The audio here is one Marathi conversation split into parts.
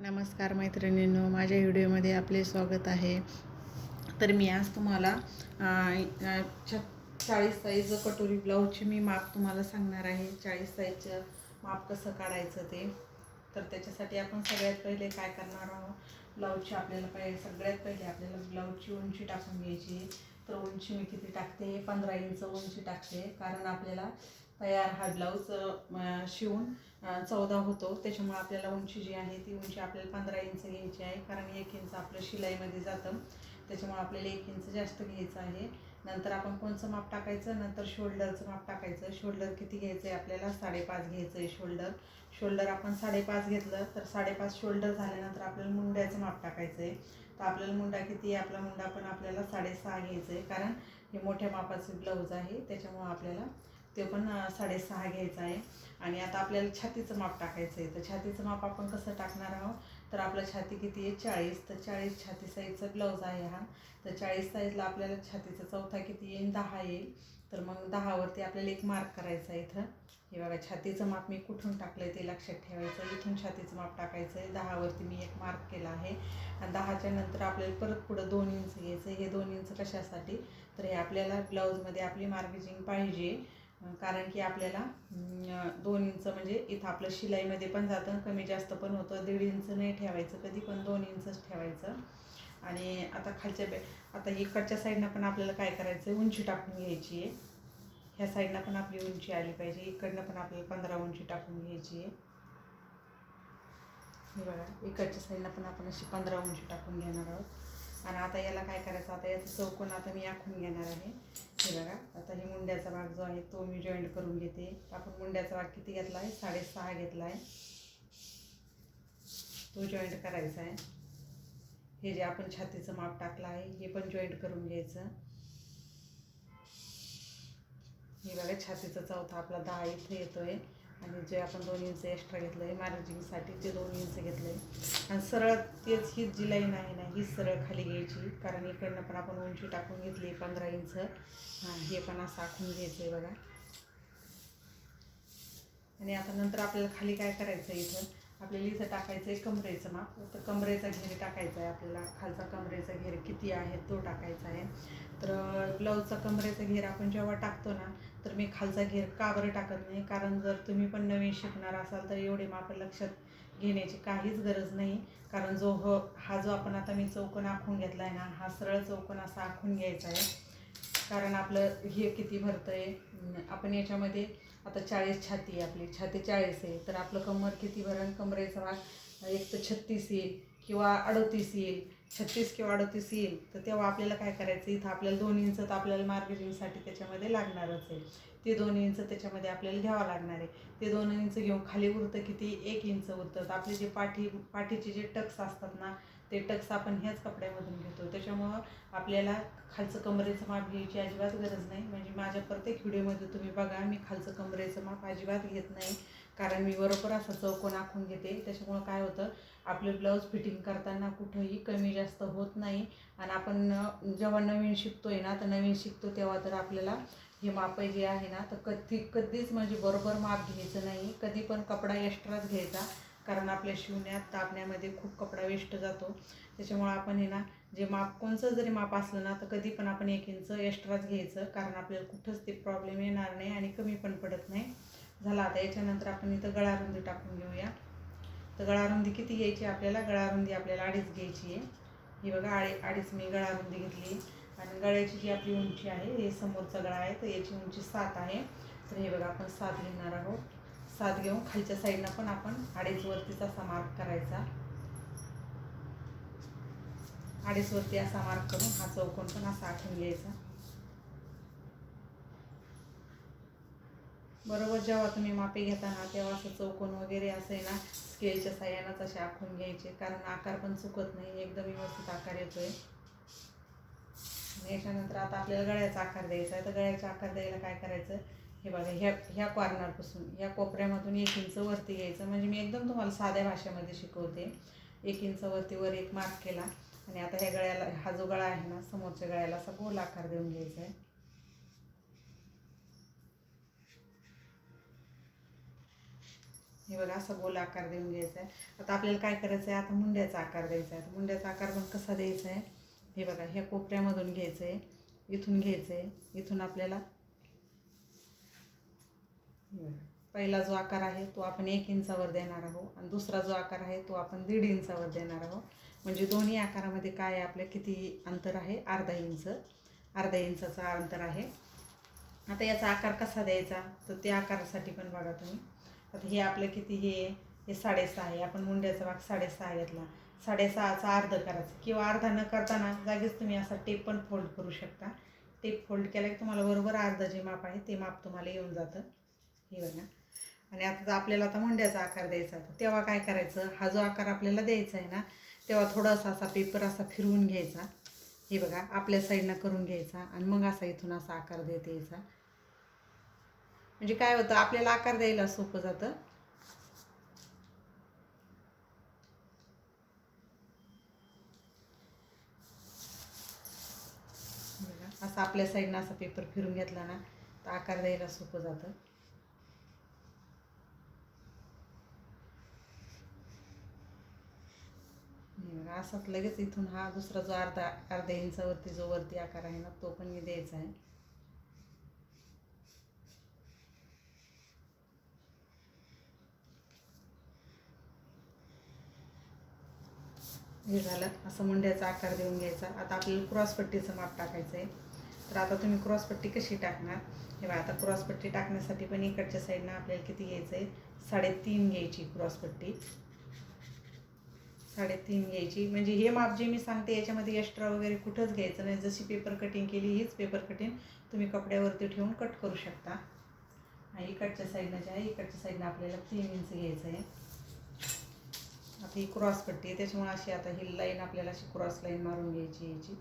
नमस्कार मैत्रिणींनो, माझ्या व्हिडिओमध्ये आपले स्वागत आहे. तर मी आज तुम्हाला 40 साईज कटोरी ब्लाऊजची मी माप तुम्हाला सांगणार आहे. 40 साईजचं माप कसं काढायचं ते. तर त्याच्यासाठी आपण सगळ्यात पहिले काय करणार आहोत, ब्लाऊजची आपल्याला सगळ्यात पहिले आपल्याला ब्लाऊजची उंची टाकून घ्यायची. तर उंची मी किती टाकते, 15 इंच उंची टाकते. कारण आपल्याला तयार हा ब्लाऊज शिवून 14 होतो. त्याच्यामुळे आपल्याला उंची जी आहे ती उंची आपल्याला 15 इंच घ्यायची आहे. कारण 1 इंच आपलं शिलाईमध्ये जातं, त्याच्यामुळे आपल्याला 1 इंच जास्त घ्यायचं आहे. नंतर आपण कोणचं माप टाकायचं, नंतर शोल्डरचं माप टाकायचं. शोल्डर किती घ्यायचं आहे आपल्याला, 5.5 घ्यायचं आहे. शोल्डर आपण 5.5 घेतलं तर 5.5 शोल्डर झाल्यानंतर आपल्याला मुंड्याचं माप टाकायचं आहे. तर आपल्याला मुंडा किती आहे, आपला मुंडा पण आपल्याला 6.5 घ्यायचं आहे. कारण हे मोठ्या मापाचे ब्लाऊज आहे, त्याच्यामुळं आपल्याला ते पण 6.5 घ्यायचं आहे. आणि आता आपल्याला छातीचं माप टाकायचं आहे. तर छातीचं माप आपण कसं टाकणार आहोत, तर आपलं छाती किती आहे, 40. तर 40 छाती साईजचा ब्लाऊज आहे हा. तर 40 साईजला आपल्याला छातीचा चौथा किती येईल, 10 येईल. तर मग 10वरती आपल्याला एक मार्क करायचा आहे. इथं हे बघा, छातीचं माप मी कुठून टाकलं आहे ते लक्षात ठेवायचं. इथून छातीचं माप टाकायचं आहे. 10वरती मी एक मार्क केला आहे. आणि 10च्या नंतर आपल्याला परत पुढं 2 इंच घ्यायचं. हे 2 इंच कशासाठी, तर हे आपल्याला ब्लाऊजमध्ये आपली मार्किंग पाहिजे. कारण की आपल्याला 2 इंच म्हणजे इथं आपलं शिलाईमध्ये पण जातं, कमी जास्त पण होतं. 1.5 इंच नाही ठेवायचं कधी पण, 2 इंचच ठेवायचं. आणि आता आता इकडच्या साईडनं पण आपल्याला काय करायचं, उंची टाकून घ्यायची आहे. ह्या साईडनं पण आपली उंची आली पाहिजे. इकडनं पण आपल्याला 15 उंची टाकून घ्यायची आहे. हे बघा, इकडच्या साईडनं पण आपण अशी 15 उंची टाकून घेणार आहोत. आणि आता याला काय करायचं, आता याचं चौकोन आता मी आखून घेणार आहे. हे बघा, आता हे मुंड्याचा भाग जो आहे तो मी जॉईंट करून घेते. आपण मुंड्याचा भाग किती घेतला आहे, 6.5 घेतला आहे. तो जॉईंट करायचा आहे. हे जे आपण छातीचं माप टाकलं आहे हे पण जॉईंट करून घ्यायचं. हे बघा, छातीचा चौथा आपला 10 इथे येतो आहे. आणि जे आपण 2 इंच एक्स्ट्रा घेतलं आहे मार्जिंगसाठी, ते 2 इंच घेतलं आहे. आणि सरळ हीच जी लाईन आहे ना, ही सरळ खाली घ्यायची. कारण इकडनं पण आपण उंची टाकून घेतली 15 इंच. हे पण असं आखून घ्यायचं आहे बघा. आणि आता नंतर आपल्याला खाली काय करायचं आहे, इथं आपल्याला इथं टाकायचं आहे कमरेचं माप. तर कमरेचा घेर टाकायचा आहे आपल्याला. खालचा कमरेचा घेर किती आहे तो टाकायचा आहे. तर ब्लाऊजचा कमरेचा घेर आपण जेव्हा टाकतो ना, तर मी खालचा घेर का बरं टाकत नाही, कारण जर तुम्ही पण नवीन शिकणार असाल तर एवढे माप लक्षात घेण्याची काहीच गरज नाही. कारण हा जो आपण आता मी चौकोन आखून घेतला आहे ना, हा सरळ चौकोन असा आखून घ्यायचा आहे. कारण आपलं हे किती भरतं आहे, आपण याच्यामध्ये आता 40 छाती आहे, आपली छाती 40 आहे. तर आपलं कमर किती भरण, कमरेचा भाग एक तर 36 येईल किंवा 38 येईल. 36 किंवा 38 येईल. तर तेव्हा आपल्याला काय करायचं, इथं आपल्याला 2 इंच तर आपल्याला मार्किंगसाठी त्याच्यामध्ये लागणारच आहे. ते 2 इंच त्याच्यामध्ये आपल्याला घ्यावं लागणार आहे. ते 2 इंच घेऊन खाली उरतं किती, 1 इंच उरतं. तर आपले जे पाठीचे जे टक्स असतात ना, ते टक्स आपण ह्याच कपड्यामधून घेतो. त्याच्यामुळं आपल्याला खालचं कमरेचं माप घ्यायची अजिबात गरज नाही. म्हणजे माझ्या प्रत्येक व्हिडिओमध्ये तुम्ही बघा, मी खालचं कमरेचं माप अजिबात घेत नाही. कारण मी बरोबर असा चौकोन आखून घेते. त्याच्यामुळं काय होतं, आपले ब्लाऊज फिटिंग करताना कुठंही कमी जास्त होत नाही. आणि आपण जेव्हा नवीन शिकतोय ना, तर नवीन शिकतो तेव्हा तर आपल्याला हे माप जे आहे ना, तर कधीच म्हणजे बरोबर माप घ्यायचं नाही. कधी पण कपडा एक्स्ट्राच घ्यायचा. कारण आपल्या शिवण्यात टाकण्यामध्ये खूप कपडा वेस्ट जातो. त्याच्यामुळं आपण हे ना, जे माप कोणचं जरी माप असलं ना, तर कधी पण आपण 1 इंच एक्स्ट्राच घ्यायचं. कारण आपल्याला कुठंच ते प्रॉब्लेम येणार नाही आणि कमी पण पडत नाही. झाला, आता याच्यानंतर आपण इथं गळारुंदी टाकून घेऊया. तर गळारुंदी किती घ्यायची आपल्याला, गळारुंदी आपल्याला 2.5 घ्यायची आहे. ही बघा, 2.5 मी गळारुंदी घेतली. आणि गळ्याची जी आपली उंची आहे, हे समोरचा गळा आहे तर याची उंची 7 आहे. तर हे बघा, आपण 7 घेणार आहोत. 7 घेऊन खालच्या साईडनं पण आपण 2.5 वरतीच असा मार्क करायचा. 2.5 वरती असा मार्क करून हा चौकोन पण असा आखून घ्यायचा. बरोबर जेव्हा तुम्ही मापे घेताना तेव्हा असं चौकोन वगैरे असं आहे ना, स्केलच्या साह्यानंच असे आखून घ्यायचे. कारण आकार पण चुकत नाही, एकदम व्यवस्थित आकार येतोय. आणि याच्यानंतर आता आपल्याला गळ्याचा आकार द्यायचा आहे. तर गळ्याचा आकार द्यायला काय करायचं, हे बघा, ह्या कॉर्नरपासून ह्या कोपऱ्यामधून 1 इंच वरती घ्यायचं. म्हणजे मी एकदम तुम्हाला साध्या भाषेमध्ये शिकवते. 1 इंच वरती वर एक मार्क केला. आणि आता ह्या गळ्याला, हा जो गळा आहे ना, समोरच्या गळ्याला असा गोल आकार देऊन घ्यायचा आहे. हे बघा असा गोल आकार देऊन घ्यायचा आहे. आता आपल्याला काय करायचं आहे, आता मुंड्याचा आकार द्यायचा आहे. मुंड्याचा आकार पण कसा द्यायचा आहे, हे बघा ह्या कोपऱ्यामधून घ्यायचं आहे, इथून घ्यायचं आहे, इथून आपल्याला पहिला जो आकार आहे तो आपण 1 इंचावर देणार आहोत आणि दुसरा जो आकार आहे तो आपण 1.5 इंचावर देणार आहोत. म्हणजे दोन्ही आकारामध्ये काय आहे, आपल्या किती अंतर आहे, अर्धा इंच, अर्धा इंचाचा अंतर आहे. आता याचा आकार कसा द्यायचा, तर त्या आकारासाठी पण बघा तुम्ही. आता हे आपलं किती, हे 6.5 आहे. आपण मुंड्याचा भाग 6.5 घेतला. 6.5चा अर्ध करायचं किंवा अर्धा न करताना जागीच तुम्ही असा टेप पण फोल्ड करू शकता. टेप फोल्ड केला की तुम्हाला बरोबर अर्ध जे माप आहे ते माप तुम्हाला येऊन जातं. हे बघा. आणि आता आपल्याला आता मुंड्याचा आकार द्यायचा आहे. तेव्हा काय करायचं, हा जो आकार आपल्याला द्यायचा आहे ना, तेव्हा थोडासा असा पेपर असा फिरवून घ्यायचा. हे बघा आपल्या साईडनं करून घ्यायचा आणि मग असा इथून असा आकार देत यायचा. म्हणजे काय होतं, आपल्याला आकार द्यायला सोपं जातं. असं आपल्या साईडनं असा पेपर फिरून घेतला ना तर आकार द्यायला सोपं जातं. असाच लगेच इथून हा दुसरा जो अर्ध्या इंचावरती जो वरती आकार आहे ना तो पण मी द्यायचा आहे. हे झालं. असं मुंड्याचा आकार देऊन घ्यायचा. आता आपल्याला क्रॉसपट्टीचं माप टाकायचं आहे. तर आता तुम्ही क्रॉसपट्टी कशी टाकणार, हे बघा. आता क्रॉसपट्टी टाकण्यासाठी पण इकडच्या साईडनं आपल्याला किती घ्यायचं आहे, 3.5 घ्यायची क्रॉसपट्टी. 3.5 घ्यायची. म्हणजे हे माप जे मी सांगते याच्यामध्ये एक्स्ट्रा वगैरे कुठंच घ्यायचं नाही. जशी पेपर कटिंग केली हीच पेपर कटिंग तुम्ही कपड्यावरती ठेवून कट करू शकता. आणि इकडच्या साईडनं जे आहे, इकडच्या साईडनं आपल्याला 3 इंच घ्यायचं आहे. आता ही क्रॉसपट्टी आहे त्याच्यामुळे अशी आता ही लाईन आपल्याला अशी क्रॉस लाईन मारून घ्यायची याची.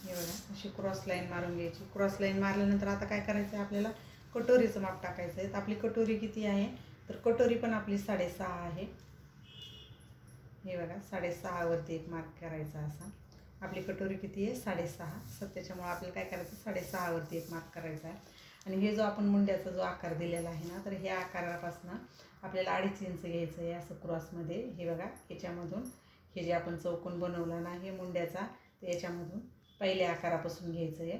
हे बघा अशी क्रॉस लाईन मारून घ्यायची. क्रॉस लाईन मारल्यानंतर आता काय करायचं आहे, आपल्याला कटोरीचं माप टाकायचं आहे. तर आपली कटोरी किती आहे, तर कटोरी पण आपली 6.5 आहे. हे बघा 6.5 वरती एक मार्क करायचा असा. आपली कटोरी किती आहे, 6.5. त्याच्यामुळे आपल्याला काय करायचं, 6.5 वरती एक मार्क करायचा आहे. आणि हे जो आपण मुंड्याचा जो आकार दिलेला आहे ना, तर ह्या आकारापासून आपल्याला 2.5 इंच घ्यायचं आहे असं क्रॉसमध्ये. हे बघा याच्यामधून हे जे आपण चौकोन बनवला ना हे मुंड्याचा, तर याच्यामधून पहिल्या आकारापासून घ्यायचं आहे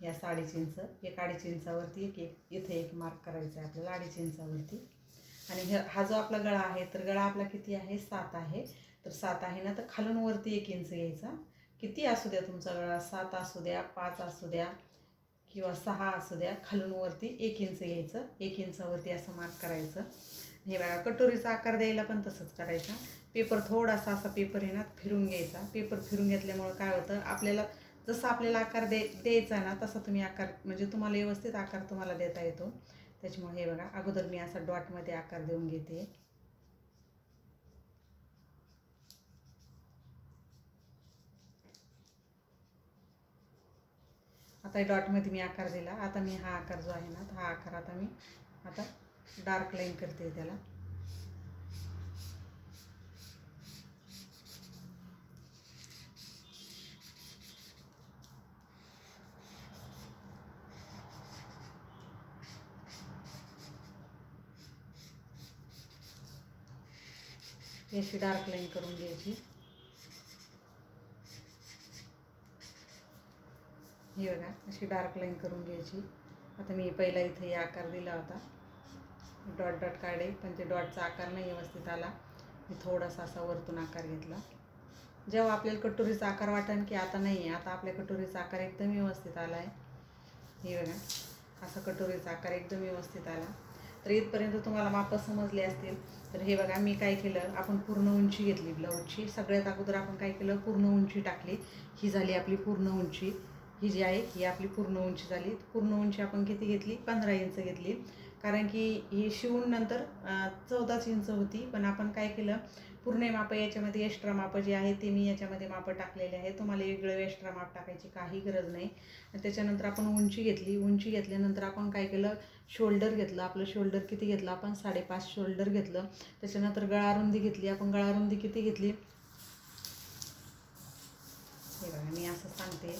या 2.5 इंच. 1.5 इंचावरती इथे एक मार्क करायचा आहे आपल्याला 2.5 इंचावरती. आणि हा जो आपला गळा आहे, तर गळा आपला किती आहे, 7 आहे. तर 7 आहे ना, तर खालून वरती 1 इंच घ्यायचा. किती असू द्या तुमचा गळा, 7 असू द्या, 5 असू द्या किंवा 6 असू द्या, खालून वरती 1 इंच घ्यायचं. 1 इंचावरती असं मार्क करायचं. हे बघा कटोरीचा आकार द्यायला पण तसंच करायचा. पेपर थोडासा असा पेपर आहे ना फिरून घ्यायचा. पेपर फिरून घेतल्यामुळं काय होतं, आपल्याला जसं आपल्याला आकार द्यायचा ना तसा तुम्ही आकार, म्हणजे तुम्हाला व्यवस्थित आकार तुम्हाला देता येतो. त्याच्यामुळे हे बघा अगोदर मी असा डॉटमध्ये आकार देऊन घेते. आता डॉटमध्ये मी आकार दिला. आता मी हा आकार जो आहे ना, हा आकार आता मी डार्क लाईन करते त्याला. अशी डार्क लाईन करून घ्यायची. हे बघा अशी डार्क लाईन करून घ्यायची. आता मी पहिला इथे आकार दिला होता, डॉट डॉट काढले, पण ते डॉटचा आकार नाही व्यवस्थित आला. मी थोडासा असा वरतून आकार घेतला. जेव्हा आपल्याला कटोरीचा आकार वाटेल की आता नाही आहे, आता आपल्या कटोरीचा आकार एकदम व्यवस्थित आला आहे. हे बघा असा कटोरीचा आकार एकदम व्यवस्थित आला. तर इथपर्यंत तुम्हाला माप समजले असतील. तर हे बघा मी काय केलं, आपण पूर्ण उंची घेतली ब्लाऊजची. सगळ्यात अगोदर आपण काय केलं, पूर्ण उंची टाकली. ही झाली आपली पूर्ण उंची. ही जी आहे ही आपली पूर्ण उंची झाली. पूर्ण उंची आपण किती घेतली, 15 इंच घेतली. कारण की ही शिवून नंतर 14 इंच होती. पण आपण काय केलं, पूर्ण माप याच्यामध्ये एक्स्ट्रा माप जे आहे ते मी याच्यामध्ये माप टाकलेले आहे. तुम्हाला वेगळं एक्स्ट्रा माप टाकायची काही गरज नाही. त्याच्यानंतर आपण उंची घेतली. उंची घेतल्यानंतर आपण काय केलं, शोल्डर घेतलं. आपलं शोल्डर किती घेतलं आपण, 5.5 शोल्डर घेतलं. त्याच्यानंतर गळारुंदी घेतली. आपण गळारुंदी किती घेतली, हे बघा मी असं सांगते.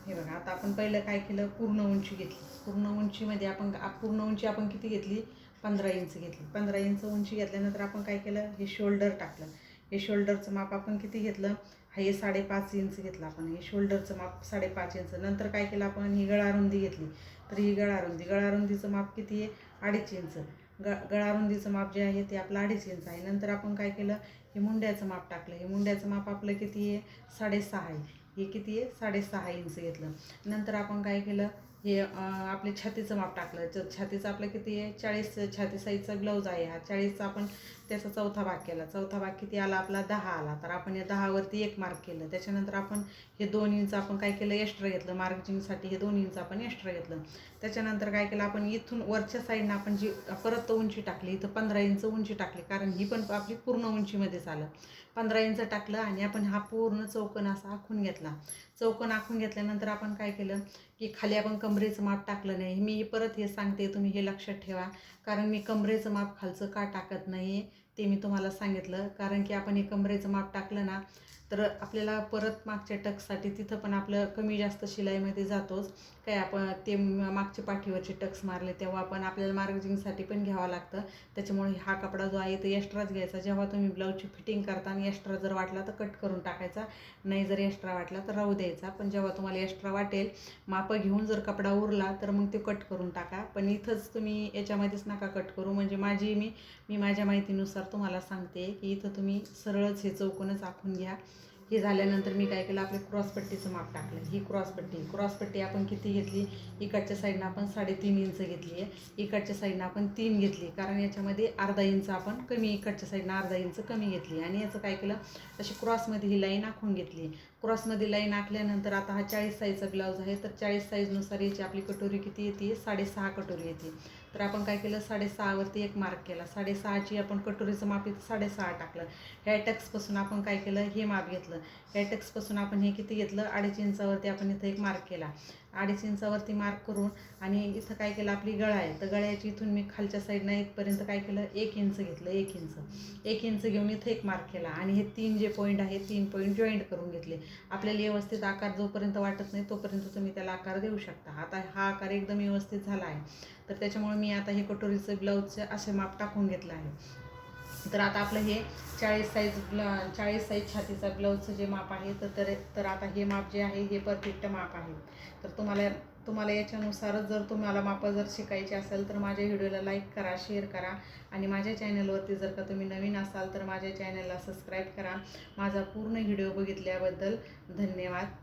हे बघा आता आपण पहिलं काय केलं, पूर्ण उंची घेतली. पूर्ण उंचीमध्ये पूर्ण उंची आपण किती घेतली, 15 इंच घेतली. 15 इंच उंची घेतल्यानंतर आपण काय केलं, हे शोल्डर टाकलं. हे शोल्डरचं माप आपण किती घेतलं, हे 5.5 इंच घेतलं आपण. हे शोल्डरचं माप 5.5 इंच. नंतर काय केलं आपण, ही गळारुंदी घेतली. तर ही गळारुंदीचं माप किती आहे, 2.5 इंच. गळारुंदीचं माप जे आहे ते आपलं 2.5 इंच आहे. नंतर आपण काय केलं, हे मुंड्याचं माप टाकलं. हे मुंड्याचं माप आपलं किती आहे, 6.5 आहे. हे किती आहे, 6.5 इंच घेतलं. नंतर आपण काय केलं, हे आपले छातीचं माप टाकलं. छातीचं आपलं किती आहे, 40 छाती साईजचा ब्लाऊज आहे हा. 40चा आपण त्याचा चौथा भाग केला. चौथा भाग किती आला आपला, 10 आला. तर आपण या 10वरती 1 मार्क केलं. त्याच्यानंतर आपण हे 2 इंच आपण काय केलं, एक्स्ट्रा घेतलं. मार्जिंगसाठी हे 2 इंच आपण एक्स्ट्रा घेतलं. त्याच्यानंतर काय केलं आपण, इथून वरच्या साईडनं आपण जी परत उंची टाकली, इथं 15 इंच उंची टाकली, कारण ही पण आपली पूर्ण उंचीमध्येच आलं. 15 इंच टाकलं आणि आपण हा पूर्ण चौकोन असा आखून घेतला. चौकोन आखून घेतल्यानंतर आपण काय केलं की खाली आपण कमरेचं माप टाकलं नाही. मी परत हे सांगते, तुम्ही हे लक्षात ठेवा, कारण मी कमरेचं माप खालचं का टाकत नाही ते मी तुम्हाला सांगितलं. कारण की आपण हे कमरेचं माप टाकलं ना, तर आपल्याला परत मागच्या टक्ससाठी तिथं पण आपलं कमी जास्त शिलाईमध्ये जातोच. काय आपण ते मागच्या पाठीवरचे टक्स मारले तेव्हा पण आपल्याला मार्जिंगसाठी पण घ्यावं लागतं. त्याच्यामुळे हा कपडा जो आहे तो एक्स्ट्राच घ्यायचा. जेव्हा तुम्ही ब्लाऊजची फिटिंग करता आणि एक्स्ट्रा जर वाटला तर कट करून टाकायचा, नाही जर एक्स्ट्रा वाटला तर राहू द्यायचा. पण जेव्हा तुम्हाला एक्स्ट्रा वाटेल, मापं घेऊन जर कपडा उरला तर मग ते कट करून टाका. पण इथंच तुम्ही याच्यामध्येच नका कट करू. म्हणजे मी माझ्या माहितीनुसार तुम्हाला सांगते की इथं तुम्ही सरळच हे चौकोनच आखून घ्या. हे झाल्यानंतर मी काय केलं, आपल्या क्रॉसपट्टीचं माप टाकलं. ही क्रॉसपट्टी आपण किती घेतली, इकडच्या साईडनं आपण 3.5 इंच घेतली आहे. इकडच्या साईडनं आपण 3 घेतली, कारण याच्यामध्ये अर्धा इंच आपण कमी, इकडच्या साईडनं अर्धा इंच कमी घेतली. आणि याचं काय केलं, अशी क्रॉसमध्ये ही लाईन आखून घेतली. क्रॉसमध्ये लाईन आखल्यानंतर आता हा 40 साईजचा ब्लाऊज आहे, तर 40 साईजनुसार याची आपली कटोरी किती येते, 6.5 कटोरी येते. तर आपण काय केलं, 6.5वरती 1 मार्क केला. 6.5ची आपण कटोरीचं माप इथं 6.5 टाकलं. ह्या टक्सपासून आपण काय केलं, हे माप घेतलं. ह्या टक्सपासून आपण हे किती घेतलं, 2.5 इंचावरती आपण इथं 1 मार्क केला. 2.5 इंचावरती मार्क करून आणि इथं काय केलं, आपली गळा आहे, तर गळ्याची इथून मी खालच्या साईडनं इथपर्यंत काय केलं, 1 इंच घेतलं. 1 इंच घेऊन इथं 1 मार्क केला. आणि हे 3 जे पॉईंट आहे, 3 पॉईंट जॉईंट करून घेतले. आपल्याला व्यवस्थित आकार जोपर्यंत वाटत नाही तोपर्यंत तुम्ही त्याला आकार देऊ शकता. आता हा आकार एकदम व्यवस्थित झाला आहे, तर त्याच्यामुळे मी आता हे कटोरीचं ब्लाऊजचे असे माप टाकून घेतलं आहे. तर आता आपलं हे 40 साईज छातीचा ब्लाऊजचं जे माप आहे, तर आता हे माप जे आहे हे परफेक्ट माप आहे. तर तुम्हाला याच्यानुसारच जर तुम्हाला मापं जर शिकायची असेल तर माझ्या व्हिडिओला लाईक करा, शेअर करा. आणि माझ्या चॅनलवरती जर का तुम्ही नवीन असाल तर माझ्या चॅनलला सबस्क्राईब करा. माझा पूर्ण व्हिडिओ बघितल्याबद्दल धन्यवाद.